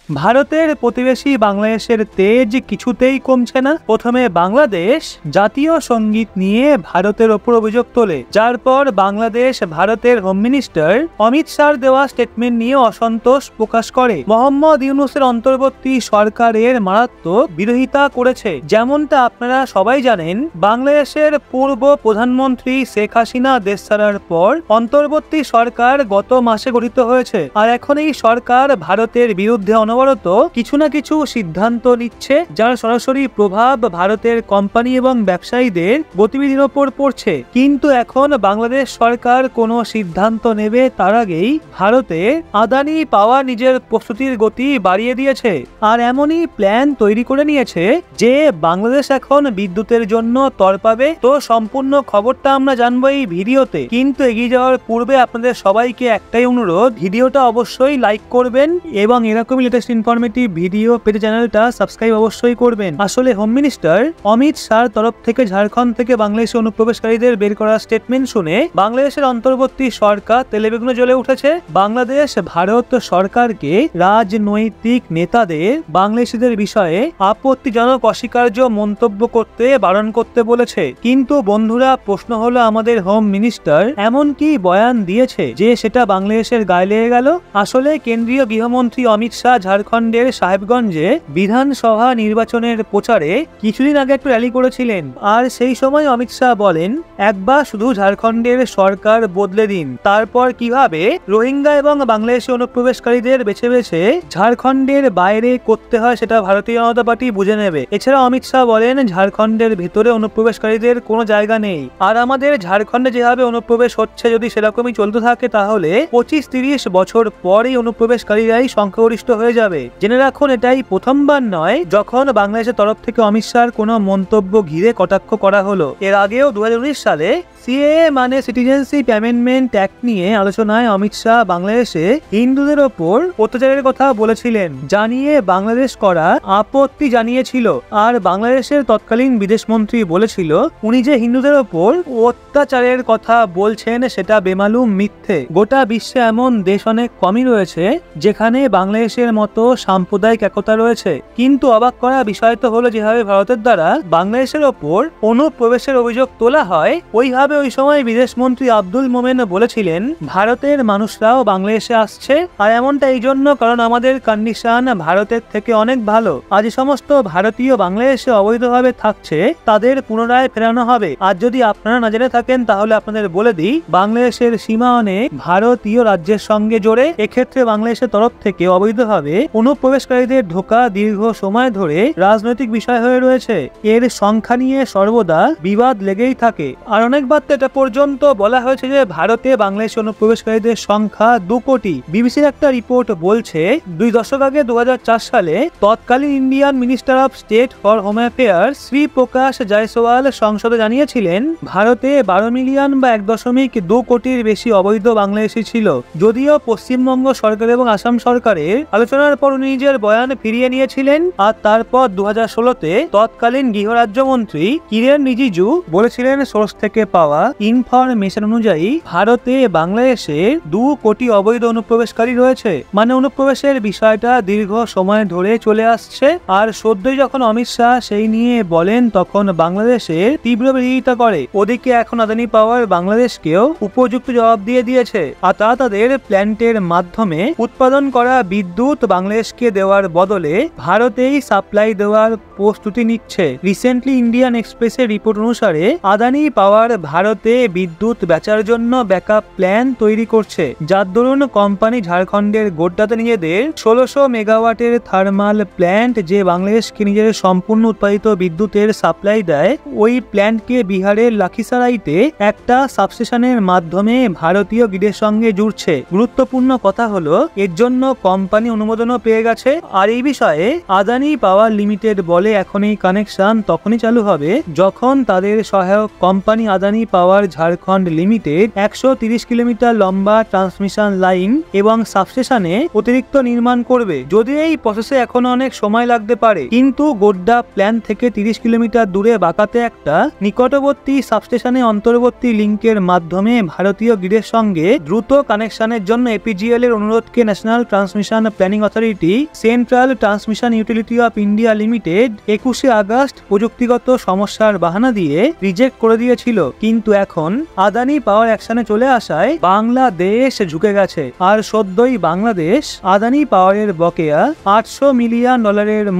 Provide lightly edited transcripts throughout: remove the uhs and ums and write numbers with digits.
ভারতের প্রতিবেশী বাংলাদেশের তেজ কিছুতেই কমছে না। প্রথমে বাংলাদেশ জাতীয় সঙ্গীত নিয়ে ভারতের ওপর অভিযোগ তোলে, যার পর বাংলাদেশ ভারতের হোম মিনিস্টার অমিত শাহর দেওয়া স্টেটমেন্ট নিয়ে অসন্তোষ প্রকাশ করে। মোহাম্মদ ইউনূসের অন্তর্বর্তী সরকারের মারাত্মক বিরোধিতা করেছে। যেমনটা আপনারা সবাই জানেন, বাংলাদেশের পূর্ব প্রধানমন্ত্রী শেখ হাসিনা দেশ ছাড়ার পর অন্তর্বর্তী সরকার গত মাসে গঠিত হয়েছে, আর এখন এই সরকার ভারতের বিরুদ্ধে অনবরত কিছু না কিছু সিদ্ধান্ত নিচ্ছে, যার সরাসরি প্রভাব ভারতের কোম্পানি এবং ব্যবসায়ীদের গতিবিধির ওপর পড়ছে। কিন্তু এখন বাংলাদেশ সরকার কোনো সিদ্ধান্ত নেবে তার আগেই ভারতে আদানি পাওয়ার নিজের প্রস্তুতির গতি বাড়িয়ে দিয়েছে, আর এমনই প্ল্যান তৈরি করে নিয়েছে যে বাংলাদেশ এখন বিদ্যুতের জন্য তরপাবে। তো সম্পূর্ণ খবরটা আমরা জানবো এই ভিডিওতে, কিন্তু এগিয়ে যাওয়ার পূর্বে আপনাদের সবাইকে একটাই অনুরোধ, ভিডিওটা অবশ্যই লাইক করবেন এবং এরকমই লেটেস্ট ইনফরমেটিভ ভিডিও পেতে চ্যানেলটা সাবস্ক্রাইব অবশ্যই করবেন। আসলে হোম মিনিস্টার অমিত শাহর তরফ থেকে ঝাড়খণ্ড থেকে বাংলাদেশে অনুপ্রবেশকারীদের বের করা স্টেটমেন্ট শুনে বাংলাদেশের অন্তর্বর্তী সরকার তেলেবেগুনে জ্বলে উঠেছে। বাংলাদেশ ভারত সরকারকে রাজনৈতিক নেতাদের বাংলাদেশিদের বিষয়ে আপত্তিজনক অস্বীকার্য মন্তব্য করতে বারণ করতে বলেছে। কিন্তু বন্ধুরা, প্রশ্ন হলো, আমাদের হোম মিনিস্টার এমন কি বয়ান দিয়েছে যে সেটা বাংলাদেশের গায়ে লেগে গেল? আসলে কেন্দ্রীয় গৃহমন্ত্রী অমিত শাহ ঝাড়খণ্ডের সাহেবগঞ্জে বিধানসভা নির্বাচনের প্রচারে কিছুদিন আগে একটু র্যালি করেছিলেন, আর সেই সময় অমিত শাহ বলেন, একবার শুধু ঝাড়খণ্ডের সরকার বদলে দিন, তারপর কিভাবে রোহিঙ্গা এবং বাংলাদেশি অনুপ্রবেশকারীদের বেছে বেছে ঝাড়খণ্ডের বাইরে করতে হয় সেটা ভারতীয় জনতা পার্টি বুঝে নেবে। এছাড়া অমিত শাহ বলেন, ঝাড়খণ্ডের ভেতরে অনুপ্রবেশকারীদের কোনো জায়গা নেই, আর আমাদের ঝাড়খণ্ডে যেভাবে অনুপ্রবেশ হচ্ছে যদি সেরকমই চলতে থাকে তাহলে 25-30 বছর পর এই অনুপ্রবেশকারীরাই সংখ্যাগরিষ্ঠ হয়ে যাবে। জেনে রাখুন, এটাই প্রথমবার নয় যখন বাংলাদেশের তরফ থেকে অমিত শাহর কোনো মন্তব্য ঘিরে কটাক্ষ করা হলো। এর আগেও 2019 সালে সিএএ মানে সিটিজেনশিপ অ্যামেন্ডমেন্ট অ্যাক্ট নিয়ে আলোচনায় অমিত শাহ বাংলাদেশে হিন্দুদের ওপর অত্যাচারের কথা বলেছিলেন, জানিয়ে বাংলাদেশ করা আপত্তি জানিয়েছিল। আর বাংলাদেশের তৎকালীন বিদেশমন্ত্রী বলেছিল, উনি যে হিন্দুদের ওপর অত্যাচারের কথা বলছেন সেটা বেমালুম মিথ্যে। গোটা বিশ্বে এমন দেশ অনেক কমই রয়েছে যেখানে বাংলাদেশের মতো সাম্প্রদায়িক একতা রয়েছে। কিন্তু অবাক করা বিষয় তো হলো, যেভাবে ভারতের দ্বারা বাংলাদেশের ওপর অনুপ্রবেশের অভিযোগ তোলা হয়, ওইভাবে ওই সময় বিদেশমন্ত্রী আব্দুল মোমেন বলেছিলেন, ভারতের মানুষরাও বাংলাদেশে আসছে, আর এমনটা এই জন্য কারণ আমাদের কন্ডিশন ভারতের থেকে অনেক ভালো। আজ সমস্ত ভারতীয় বাংলাদেশে অবৈধভাবে থাকছে তাদের পুনরায় ফেরানো হবে। আর যদি আপনারা না জেনে থাকেন তাহলে আপনাদের বলে দিই, বাংলাদেশের সীমা অনেক ভারতীয় রাজ্যের সঙ্গে জোড়ে। এক্ষেত্রে বাংলাদেশের তরফ থেকে অবৈধভাবে অনুপ্রবেশকারীদের ঢোকা দীর্ঘ সময় ধরে রাজনৈতিক বিষয় হয়ে রয়েছে। এর সংখ্যা নিয়ে সর্বদা বিবাদ লেগেই থাকে, আর অনেকবার এটা পর্যন্ত বলা হয়েছে যে ভারতে বাংলাদেশি অনুপ্রবেশকারীদের সংখ্যা 2 কোটি। বিবিসির একটা রিপোর্ট বলছে, 2 দশক আগে 2004 সালে তৎকালীন Indian minister of state for home affairs Shri Prakash Jaiswal সংসদে জানিয়েছিলেন, ভারতে 12 মিলিয়ন বা 1.2 কোটির বেশি অবৈধ বাংলাদেশি ছিল। যদিও পশ্চিমবঙ্গ সরকার এবং আসাম সরকারের আলোচনার পর উনি নিজের বয়ান ফিরিয়ে নিয়েছিলেন, আর তারপর 2016-তে তৎকালীন গৃহরাজ্যমন্ত্রী কিরেন রিজিজু বলেছিলেন, সোর্স থেকে পাওয়া ইনফরমেশন অনুযায়ী ভারতে বাংলাদেশে 2 কোটি অবৈধ অনুপ্রবেশকারী রয়েছে। মানে অনুপ্রবেশের বিষয়টা দীর্ঘ সময় ধরে চলে আসছে, আর সদ্যই যখন অমিত শাহ সেই নিয়ে বলেন তখন বাংলাদেশের তীব্র বিরোধিতা করে। ওদিকে এখন আদানি পাওয়ার বাংলাদেশকেও উপযুক্ত জবাব দিয়ে দিয়েছে, আর তারা তাদের প্ল্যান্টের মাধ্যমে উৎপাদন করা বিদ্যুৎ বাংলাদেশকে দেওয়ার বদলে ভারতেই সাপ্লাই দেওয়ার প্রস্তুতি নিচ্ছে। রিসেন্টলি ইন্ডিয়ান এক্সপ্রেসের রিপোর্ট অনুসারে আদানি পাওয়ার ভারতে বিদ্যুৎ বেচার জন্য ব্যাকআপ প্ল্যান তৈরি করছে, যার দরুন কোম্পানি ঝাড়খণ্ডের গোড্ডাতে নিজেদের 1600 মেগাওয়াটের থার্মাল প্ল্যান্ট যে বাংলাদেশকে নিজের সম্পূর্ণ উৎপাদিত বিদ্যুতের সাপ্লাই দেয়, ওই প্ল্যান্টকে বিহারের লাখিসারাইতে একটা সাবস্টেশনের মাধ্যমে ভারতীয় গ্রিডের সঙ্গে জুড়ছে। গুরুত্বপূর্ণ কথা হলো, এর জন্য কোম্পানি অনুমোদনও পেয়ে গেছে। আর এই বিষয়ে আদানি পাওয়ার লিমিটেড বলে, এখন এই কানেকশন তখনই চালু হবে যখন তাদের সহায়ক কোম্পানি আদানি পাওয়ার ঝাড়খণ্ড লিমিটেড 130 কিলোমিটার লম্বা ট্রান্সমিশন লাইন এবং সাবস্টেশনে অতিরিক্ত নির্মাণ করবে। যদিও এই প্রসেসে এখনো অনেক সময় লাগতে পারে, কিন্তু গোড্ডা প্ল্যান থেকে 30 কিলোমিটার দূরে বাঁকাতে একটা নিকটবর্তী সাবস্টেশনে অন্তর্বর্তী লিঙ্কের মাধ্যমে ভারতীয় গ্রিডের সঙ্গে দ্রুত কানেকশনের জন্য এপিজিএল এর অনুরোধকে national transmission planning authority central transmission utility of India limited 21 August প্রযুক্তিগত সমস্যার বাহানা দিয়ে রিজেক্ট করে দিয়েছিল। কিন্তু এখন আদানি পাওয়ার অ্যাকশনে চলে আসায় বাংলাদেশ ঝুঁকে গেছে। আর সদ্যই বাংলাদেশ আদানি পাওয়ারের বকেয়া $800 মিলিয়ন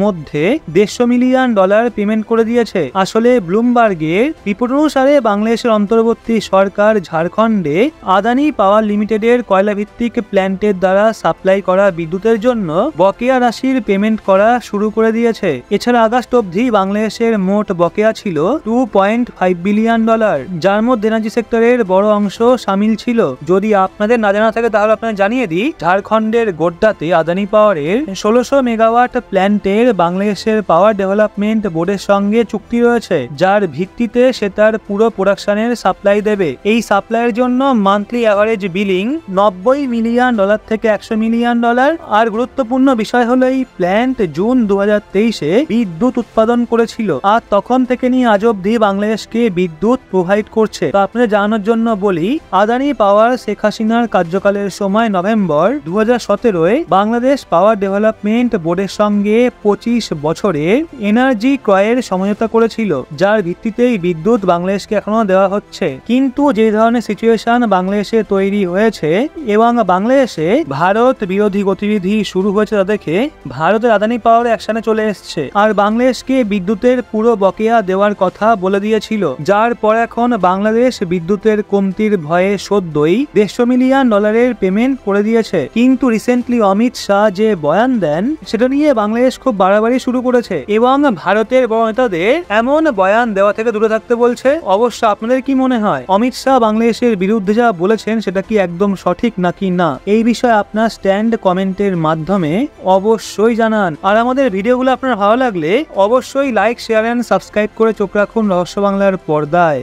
মধ্যে $150 মিলিয়ন পেমেন্ট করে দিয়েছে। আসলে ব্লুমবার্গের রিপোর্ট অনুসারে বাংলাদেশের অন্তর্বর্তী সরকার ঝাড়খণ্ডে আদানি পাওয়ার লিমিটেডের কয়লা ভিত্তিক প্ল্যান্টের দ্বারা সাপ্লাই করা বিদ্যুতের জন্য বকেয়া রাশির পেমেন্ট করা শুরু করে দিয়েছে। এছাড়া আগস্ট অবধি বাংলাদেশের মোট বকেয়া ছিল $2.5 বিলিয়ন, যার মধ্যে এনার্জি সেক্টরের বড় অংশ সামিল ছিল। যদি আপনাদের না জানা থাকে তাহলে আপনাদের জানিয়ে দিই, ঝাড়খণ্ডের গোড্ডাতে আদানি পাওয়ারের 1600 মেগাওয়াট প্ল্যান্টের বাংলাদেশের পাওয়ার ডেভেলপমেন্ট বোর্ডের সঙ্গে চুক্তি রয়েছে, যার ভিত্তিতে সে তার পুরো প্রোডাকশনের সাপ্লাই দেবে। এই সাপ্লাইয়ের জন্য মান্থলি অ্যাভারেজ বিলিং $90 মিলিয়ন থেকে $100 মিলিয়ন। আর গুরুত্বপূর্ণ বিষয় হলো এই প্ল্যান্ট জুন 2023-এ বিদ্যুৎ উৎপাদন করেছিল, আর তখন থেকে নিয়ে আজ অব্দি বাংলাদেশকে বিদ্যুৎ প্রোভাইড করছে। তো আপনাদের জানানোর জন্য বলি, আদানি পাওয়ার শেখ হাসিনার কার্যকালের সময় নভেম্বর 2017-এ বাংলাদেশ পাওয়ার ডেভেলপমেন্ট বোর্ডের সঙ্গে 25 বছরের এনার্জি ক্রয়ের সমঝোতা করেছিল, যার ভিত্তিতেই বিদ্যুৎ বাংলাদেশকে এখনো দেওয়া হচ্ছে। কিন্তু যে ধরনের সিচুয়েশন বাংলাদেশে তৈরি হয়েছে এবং বাংলাদেশে ভারত বিরোধী গতিবিধি শুরু হয়েছে, তা দেখে ভারতের আদানি পাওয়ার অ্যাকশনে চলে এসছে আর বাংলাদেশকে বিদ্যুতের পুরো বকেয়া দেওয়ার কথা বলে দিয়েছিল, যার পর এখন বাংলাদেশ বিদ্যুতের কমতির ভয়ে সদ্যই $150 মিলিয়ন পেমেন্ট করে দিয়েছে। কিন্তু রিসেন্টলি অমিত শাহ যে বয়ান দেন সেটা নিয়ে বাংলাদেশ খুব বাড়াবাড়ি শুরু করেছে এবং ভারতের বড় নেতাদের এমন বয়ান দেওয়া থেকে দূরে থাকতে বলছে। অবশ্য আপনাদের কি মনে হয়, অমিত শাহ বাংলাদেশের বিরুদ্ধে যা বলেছেন সেটা কি একদম সঠিক নাকি না? এই বিষয়ে আপনার স্ট্যান্ড কমেন্টের মাধ্যমে অবশ্যই জানান। আর আমাদের ভিডিওগুলো আপনার ভালো লাগলে অবশ্যই লাইক, শেয়ার এন্ড সাবস্ক্রাইব করে চোখ রাখুন রহস্য বাংলার পর্দায়।